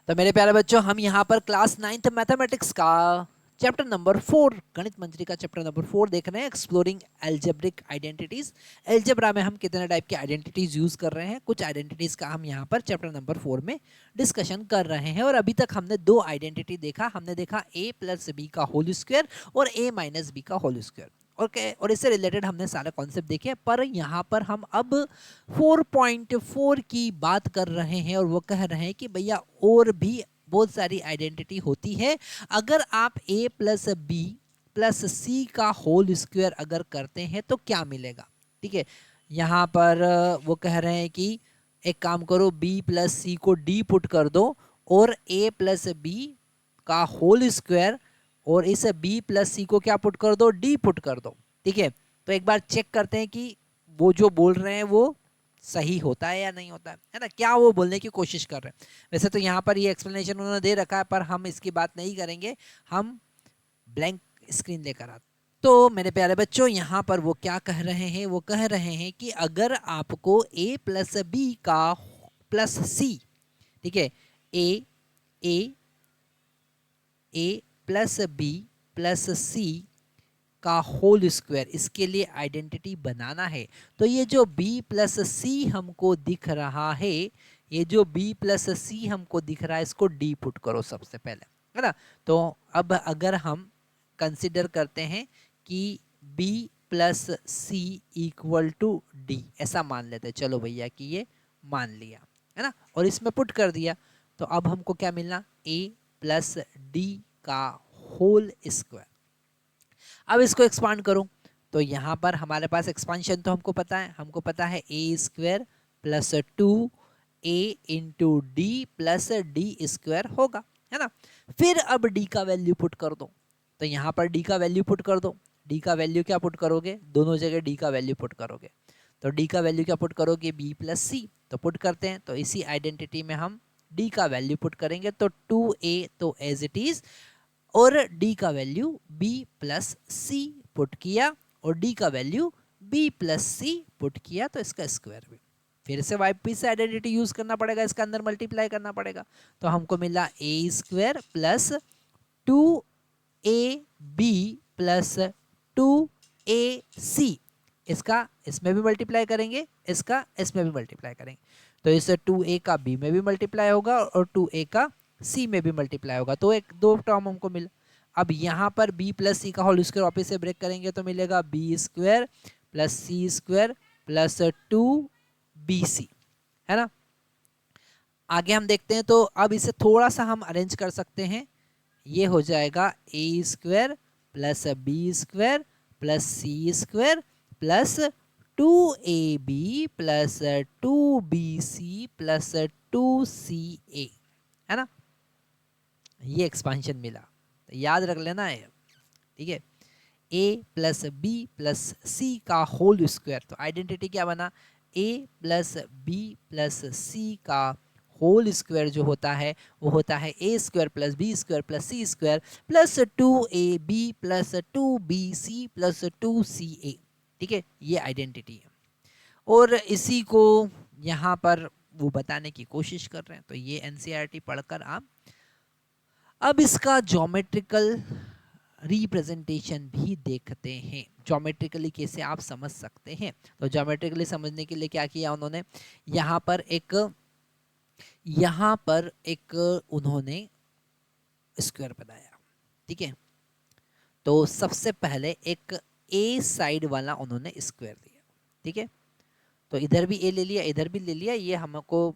तो मेरे प्यारे बच्चों, हम यहाँ पर क्लास 9th मैथमेटिक्स का चैप्टर नंबर 4 गणित मंत्री का चैप्टर नंबर 4 देख रहे हैं, एक्सप्लोरिंग एल्जेब्रिक आइडेंटिटीज। एल्जेब्रा में हम कितने टाइप की आइडेंटिटीज यूज कर रहे हैं, कुछ आइडेंटिटीज का हम यहाँ पर चैप्टर नंबर 4 में डिस्कशन कर रहे हैं। और अभी तक हमने दो आइडेंटिटी देखा, हमने देखा a प्लस बी का होल स्क्वायर और a माइनस बी का होल स्क्वायर। ओके, और इससे रिलेटेड हमने सारे कॉन्सेप्ट देखे, पर यहाँ पर हम अब 4.4 की बात कर रहे हैं और वो कह रहे हैं कि भैया और भी बहुत सारी आइडेंटिटी होती है। अगर आप a plus b plus c का होल स्क्वायर अगर करते हैं तो क्या मिलेगा। ठीक है, यहाँ पर वो कह रहे हैं कि एक काम करो, b प्लस सी को d पुट कर दो और a प्लस बी का होल स्क्वायर और इस b प्लस सी को क्या पुट कर दो, d पुट कर दो। ठीक है, तो एक बार चेक करते हैं कि वो जो बोल रहे हैं वो सही होता है या नहीं होता है ना, क्या वो बोलने की कोशिश कर रहे हैं। वैसे तो यहाँ पर ये एक्सप्लेनेशन उन्होंने दे रखा है, पर हम इसकी बात नहीं करेंगे, हम ब्लैंक स्क्रीन लेकर आते। तो मेरे प्यारे बच्चों, यहाँ पर वो क्या कह रहे हैं, वो कह रहे हैं कि अगर आपको a प्लस बी का प्लस सी, ठीक है, ए ए ए प्लस बी प्लस सी का होल स्क्वायर, इसके लिए आइडेंटिटी बनाना है। तो ये जो b प्लस सी हमको दिख रहा है, ये जो b प्लस सी हमको दिख रहा है, इसको d पुट करो सबसे पहले, है ना। तो अब अगर हम कंसिडर करते हैं कि b plus C equal to D, ऐसा मान लेते हैं, चलो भैया कि ये मान लिया, है ना, और इसमें पुट कर दिया, तो अब हमको क्या मिलना, a प्लस डी का होल स्क्वायर। अब इसको एक्सपांड करो, तो यहाँ पर हमारे पास एक्सपांशन तो हमको पता है a square plus 2a into d plus d square होगा, है ना। फिर अब d का वैल्यू पुट कर दो, तो यहाँ पर d का वैल्यू पुट कर दो। d का वैल्यू क्या पुट करोगे, दोनों जगह d का वैल्यू पुट करोगे, तो d का वैल्यू क्या पुट करोगे, b प्लस सी, तो पुट करते हैं, तो इसी आइडेंटिटी में हम d का वैल्यू पुट करेंगे, तो 2a तो एज इट इज, और d का वैल्यू b प्लस सी पुट किया, और d का वैल्यू b प्लस सी पुट किया, तो इसका स्क्वायर भी फिर से वापस से आइडेंटिटी यूज करना पड़ेगा, इसका अंदर मल्टीप्लाई करना पड़ेगा, तो हमको मिला a square plus 2ab plus 2ac, इसका इसमें भी मल्टीप्लाई करेंगे, इसका इसमें भी मल्टीप्लाई करेंगे, तो इस 2a का b में भी मल्टीप्लाई होगा और 2a का c में भी मल्टीप्लाई होगा, तो एक दो टर्म हमको मिला। अब यहाँ पर b प्लस सी का होल स्क्वायर वापस से ब्रेक करेंगे, तो मिलेगा b स्क्वायर प्लस सी स्क्वायर प्लस 2bc, है ना। आगे हम देखते हैं, तो अब इसे थोड़ा सा हम अरेंज कर सकते हैं, ये हो जाएगा a square plus B square plus C square plus 2ab plus 2bc plus 2ca, है ना। ये एक्सपांशन मिला, तो याद रख लेना है, ठीक है, a plus b plus c का होल स्क्वायर, तो आइडेंटिटी क्या बना, a plus b plus c का होल स्क्वायर जो होता है वो होता है a square plus B square plus C square plus 2ab plus 2bc plus 2ca, ठीक है, ये आइडेंटिटी है। और इसी को यहाँ पर वो बताने की कोशिश कर रहे हैं, तो ये एनसीईआरटी पढ़कर आप अब इसका ज्योमेट्रिकल रिप्रेजेंटेशन भी देखते हैं, ज्योमेट्रिकली कैसे आप समझ सकते हैं। तो ज्योमेट्रिकली समझने के लिए क्या किया उन्होंने, यहाँ पर एक उन्होंने स्क्वायर बनाया, ठीक है। तो सबसे पहले एक ए साइड वाला उन्होंने स्क्वायर दिया, ठीक है, तो इधर भी ए ले लिया, इधर भी ले लिया, ये हमको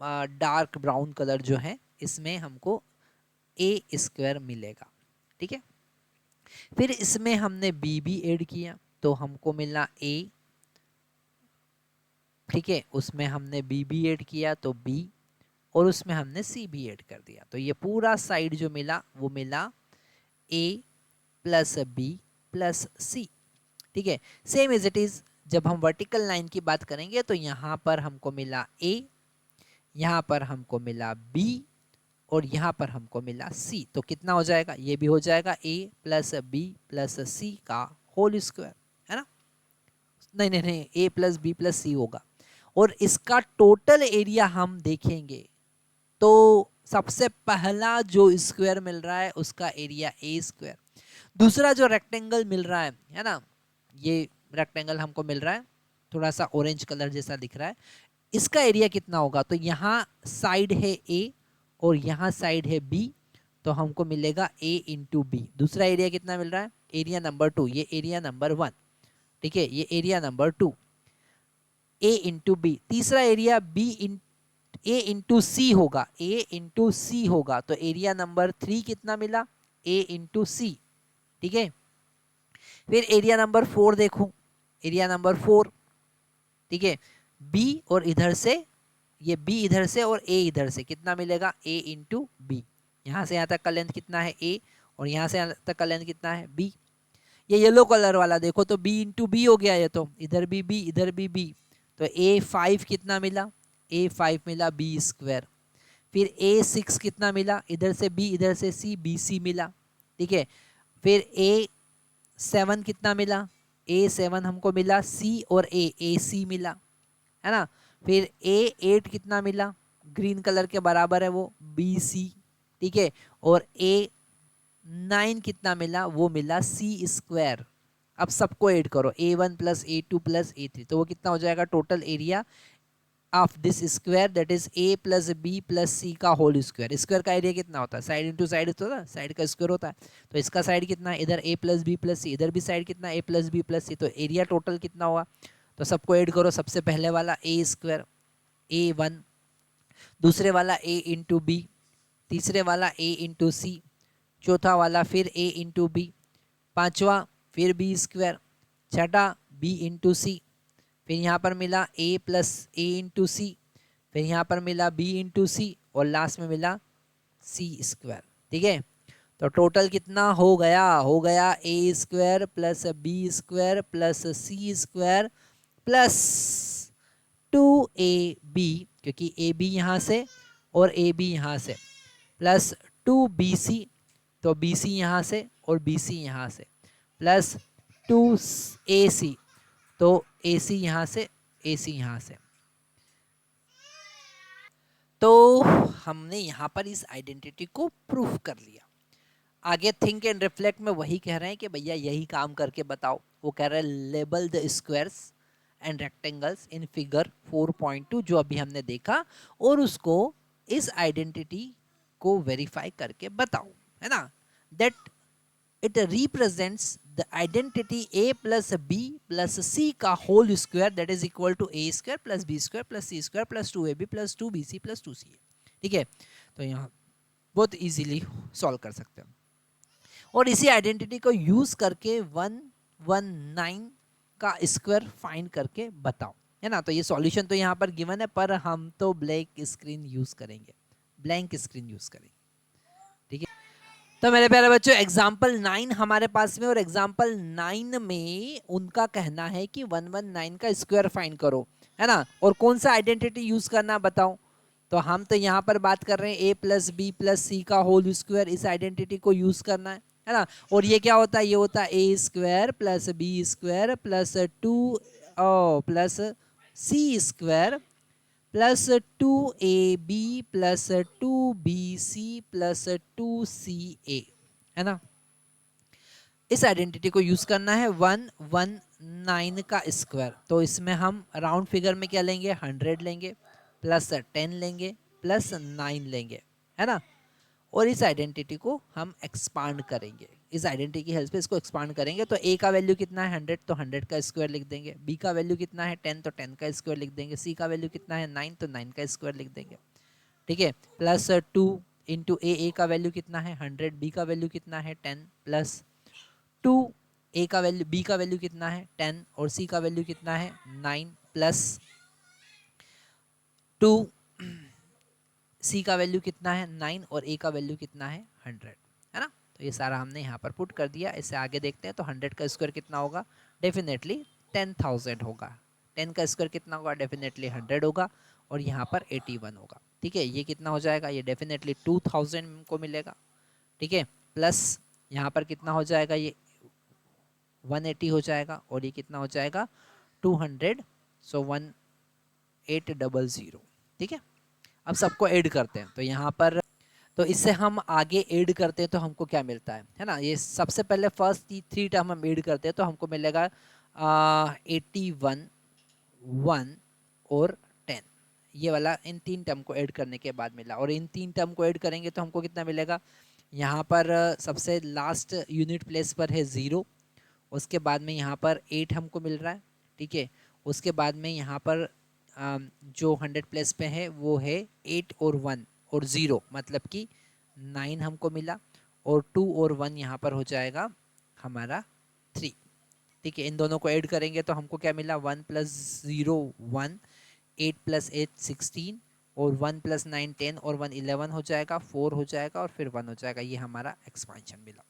डार्क ब्राउन कलर जो है इसमें हमको ए स्क्वायर मिलेगा, ठीक है। फिर इसमें हमने बी भी ऐड किया, तो हमको मिला ए, ठीक है, उसमें हमने बी भी ऐड किया तो बी, और उसमें हमने सी भी ऐड कर दिया, तो ये पूरा साइड जो मिला वो मिला ए प्लस बी प्लस सी, ठीक है। सेम एज इट इज जब हम वर्टिकल लाइन की बात करेंगे, तो यहाँ पर हमको मिला ए, यहाँ पर हमको मिला बी, और यहाँ पर हमको मिला c, तो कितना हो जाएगा, ये भी हो जाएगा a plus b plus c का होल स्क्वायर, है ना। नहीं नहीं नहीं, a प्लस बी प्लस सी होगा, और इसका टोटल एरिया हम देखेंगे तो सबसे पहला जो स्क्वायर मिल रहा है उसका एरिया ए स्क्वायर। दूसरा जो रेक्टेंगल मिल रहा है ना, ये रेक्टेंगल हमको मिल रहा है थोड़ा सा ऑरेंज कलर जैसा दिख रहा है, इसका एरिया कितना होगा? तो यहाँ साइड है ए और यहाँ साइड है बी, तो हमको मिलेगा ए इंटू बी। दूसरा एरिया कितना मिल रहा है? एरिया नंबर 2, ये एरिया नंबर 1, ठीक है, ये area number 2, a into b. तीसरा area b in a into c होगा, ए इंटू सी होगा, तो एरिया नंबर 3 कितना मिला? ए इंटू सी, ठीक है। फिर एरिया नंबर 4 देखो, एरिया नंबर 4, ठीक है, बी और इधर से ये बी इधर से और ए इधर से, कितना मिलेगा? ए इंटू बी। यहाँ से यहाँ तक का लेंथ कितना है? ए, और यहाँ से यहाँ तक का लेंथ कितना है? बी। ये येलो कलर वाला देखो तो बी इंटू बी हो गया, ये तो इधर भी बी इधर भी बी, तो ए 5 कितना मिला? ए 5 मिला बी स्क्वायर। फिर ए 6 कितना मिला? इधर से बी इधर से सी, बी सी मिला, ठीक है। फिर ए 7 कितना मिला? ए 7 हमको मिला सी और ए सी मिला, है ना। फिर ए 8 कितना मिला? ग्रीन कलर के बराबर है वो, बी सी, ठीक है। और ए 9 कितना मिला? वो मिला सी स्क्वायर। अब सबको ऐड करो, a1 plus a2 plus a3, तो वो कितना हो जाएगा? Total area of this square that is a plus b plus c का होल स्क्वायर। स्क्वायर का एरिया कितना होता है? साइड इंटू साइड होता है, साइड का स्क्वायर होता है। तो इसका साइड कितना है? इधर a प्लस बी प्लस सी, इधर भी साइड कितना है? a प्लस बी प्लस सी, तो एरिया टोटल कितना हुआ? तो सबको ऐड करो। सबसे पहले वाला a स्क्वायर a1, दूसरे वाला a इंटू बी, तीसरे वाला a इंटू सी, चौथा वाला फिर a इंटू बी, पांचवा फिर बी स्क्वायर, छठा बी इंटू सी, फिर यहाँ पर मिला a प्लस ए इंटू सी, फिर यहाँ पर मिला b इंटू सी, और लास्ट में मिला सी स्क्वायर, ठीक है। तो टोटल कितना हो गया? हो गया a square plus B square plus C square plus 2ab, क्योंकि ए बी यहाँ से और ए बी यहाँ से, प्लस 2bc, तो bc यहाँ से और bc यहाँ से, प्लस 2ac, तो AC यहाँ से AC यहाँ से। तो हमने यहाँ पर इस आइडेंटिटी को प्रूफ कर लिया। आगे थिंक एंड रिफ्लेक्ट में वही कह रहे हैं कि भैया यही काम करके बताओ। वो कह रहे हैं label the squares and rectangles in figure 4.2 जो अभी हमने देखा, और उसको इस आइडेंटिटी को वेरीफाई करके बताओ, है ना। That it represents the identity a plus b plus c का whole square that is equal to a square plus b square plus c square plus 2ab plus 2bc plus 2ca, ठीक है। तो यहाँ बहुत इजीली सॉल्व कर सकते हो, और इसी आइडेंटिटी को यूज करके 119 का स्क्वायर फाइंड करके बताओ, है ना। तो ये सॉल्यूशन तो यहाँ पर गिवन है, पर हम तो ब्लैंक स्क्रीन यूज करेंगे, ब्लैंक स्क्रीन यूज करेंगे, ठीक है। तो मेरे प्यारे बच्चों एग्जाम्पल 9 हमारे पास में, और एग्जाम्पल 9 में उनका कहना है कि 119 का स्क्वायर फाइंड करो, है ना, और कौन सा आइडेंटिटी यूज करना बताओ। तो हम तो यहाँ पर बात कर रहे हैं a plus b plus c का होल स्क्वायर, इस आइडेंटिटी को यूज करना है ना। और ये क्या होता है? ये होता है a square plus B square plus 2 plus C square plus 2ab plus 2bc plus 2ca, है ना। इस आइडेंटिटी को यूज करना है 119 का स्क्वायर। तो इसमें हम राउंड फिगर में क्या लेंगे? 100 लेंगे, प्लस 10 लेंगे, प्लस 9 लेंगे, है ना। और इस आइडेंटिटी को हम एक्सपांड करेंगे, इस आइडेंटिटी की हेल्प से इसको एक्सपांड करेंगे। तो a का वैल्यू कितना है? 100, तो 100 का स्क्वायर लिख देंगे। b का वैल्यू कितना है? 10, तो 10 का स्क्वायर लिख देंगे। c का वैल्यू कितना है? 9, तो 9 का स्क्वायर लिख देंगे, ठीक है। प्लस 2 इंटू a का वैल्यू कितना है? 100, b का वैल्यू कितना है? 10, प्लस 2 a का वैल्यू b का वैल्यू कितना है? 10, और c का वैल्यू कितना है? 9, प्लस 2 c का वैल्यू कितना है? 9, और a का वैल्यू कितना है? 100, है ना। तो ये सारा हमने यहाँ पर पुट कर दिया। इससे आगे देखते हैं। तो 100 का स्क्वायर कितना होगा? डेफिनेटली 10,000 होगा। 10 का स्क्वायर कितना होगा? डेफिनेटली 100 होगा, और यहाँ पर 81 होगा, ठीक है। ये कितना हो जाएगा? ये डेफिनेटली 2000 को मिलेगा, ठीक है। प्लस यहाँ पर कितना हो जाएगा? ये 180 हो जाएगा, और ये कितना हो जाएगा? 200, सो 1800, ठीक है। अब सबको ऐड करते हैं। तो यहाँ पर तो इससे हम आगे ऐड करते हैं तो हमको क्या मिलता है ना, ये सबसे पहले फर्स्ट 3 टर्म हम ऐड करते हैं तो हमको मिलेगा 81, 1 और 10। ये वाला इन 3 टर्म को ऐड करने के बाद मिला, और इन 3 टर्म को ऐड करेंगे तो हमको कितना मिलेगा, यहाँ पर सबसे लास्ट यूनिट प्लेस पर है 0, उसके बाद में यहाँ पर 8 हमको मिल रहा है, ठीक है। उसके बाद में यहाँ पर जो 100 प्लेस पे है वो है 8 और 1 और 0, मतलब कि 9 हमको मिला, और 2 और 1 यहाँ पर हो जाएगा हमारा 3, ठीक है। इन दोनों को ऐड करेंगे तो हमको क्या मिला, 1 + 0 1, 8 + 8 16, और 1 + 9 10, और 1 11 हो जाएगा, 4 हो जाएगा, और फिर 1 हो जाएगा। ये हमारा एक्सपेंशन मिला,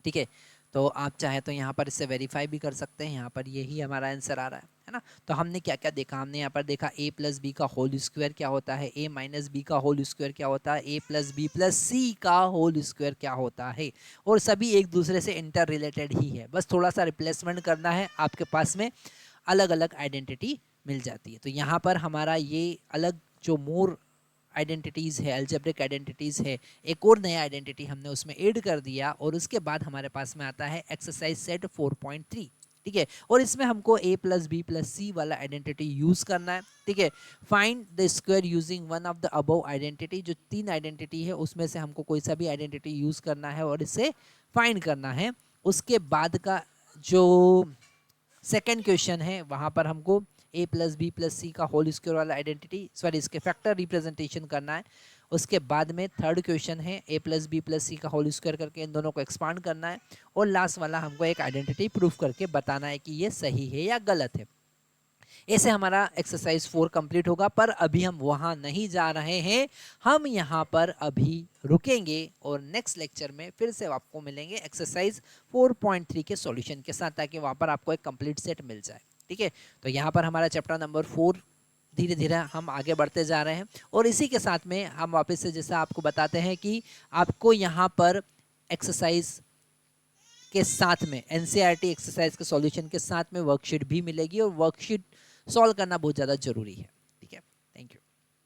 ठीक है। तो आप चाहे तो यहाँ पर इससे वेरीफाई भी कर सकते हैं, यहाँ पर यही हमारा आंसर आ रहा है ना। तो हमने क्या क्या देखा, हमने यहाँ पर देखा a + b का होल स्क्वायर क्या होता है, a - b का होल स्क्वायर क्या होता है, a + b + c का होल स्क्वायर क्या होता है, और सभी एक दूसरे से इंटर रिलेटेड ही है, बस थोड़ा सा रिप्लेसमेंट करना है, आपके पास में अलग अलग आइडेंटिटी मिल जाती है। तो यहाँ पर हमारा ये अलग जो मोर आइडेंटिटीज़ है, अलजेब्रिक आइडेंटिटीज़ है, एक और नया आइडेंटिटी हमने उसमें ऐड कर दिया, और उसके बाद हमारे पास में आता है एक्सरसाइज सेट 4.3, ठीक है। और इसमें हमको a + b + c वाला आइडेंटिटी यूज़ करना है, ठीक है। Find the square using one of the above identity, जो 3 आइडेंटिटी है उसमें से हमको कोई सा भी आइडेंटिटी यूज़ करना है और इसे फाइंड करना है। उसके बाद का जो सेकेंड क्वेश्चन है वहाँ पर हमको a + b + c का होल स्क्वायर वाला आइडेंटिटी, सॉरी इसके फैक्टर रिप्रेजेंटेशन करना है। उसके बाद में थर्ड क्वेश्चन है a + b + c का होल स्क्वायर करके इन दोनों को एक्सपांड करना है, और लास्ट वाला हमको एक आइडेंटिटी प्रूफ करके बताना है कि ये सही है या गलत है। ऐसे हमारा एक्सरसाइज 4 कंप्लीट होगा, पर अभी हम वहाँ नहीं जा रहे हैं, हम यहाँ पर अभी रुकेंगे और नेक्स्ट लेक्चर में फिर से आपको मिलेंगे एक्सरसाइज 4.3 के सॉल्यूशन के साथ, ताकि वहाँ पर आपको एक कंप्लीट सेट मिल जाए, ठीक है। तो यहाँ पर हमारा चैप्टर नंबर 4 धीरे धीरे हम आगे बढ़ते जा रहे हैं, और इसी के साथ में हम वापस से जैसा आपको बताते हैं कि आपको यहाँ पर एक्सरसाइज के साथ में एनसीईआरटी एक्सरसाइज के सॉल्यूशन के साथ में वर्कशीट भी मिलेगी, और वर्कशीट सॉल्व करना बहुत ज़्यादा ज़रूरी है।